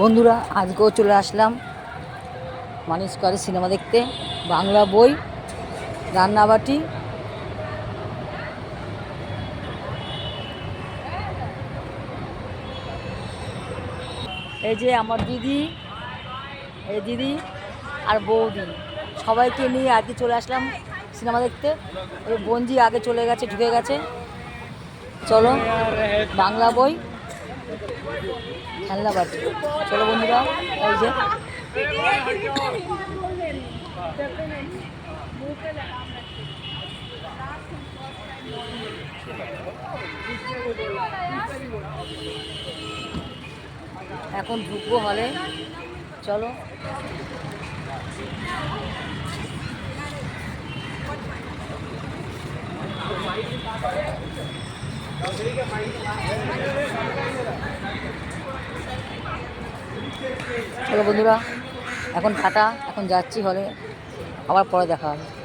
বন্ধুরা, আজকেও চলে আসলাম মানি স্কোয়ারে সিনেমা দেখতে। বাংলা বই, রান্নাবাটি। এই যে আমার দিদি, এই দিদি আর বৌদি, সবাইকে নিয়ে আজকে চলে আসলাম সিনেমা দেখতে। ওই বঞ্জি আগে চলে গেছে, ঢুকে গেছে। চলো, বাংলা বই, খেলনাবাটি। চলো বন্ধুরা, এই যে এখন ঢুকবো হলে। চলো, চলো বন্ধুরা, এখন টাটা। এখন যাচ্ছি হলে, আবার পরে দেখা হবে।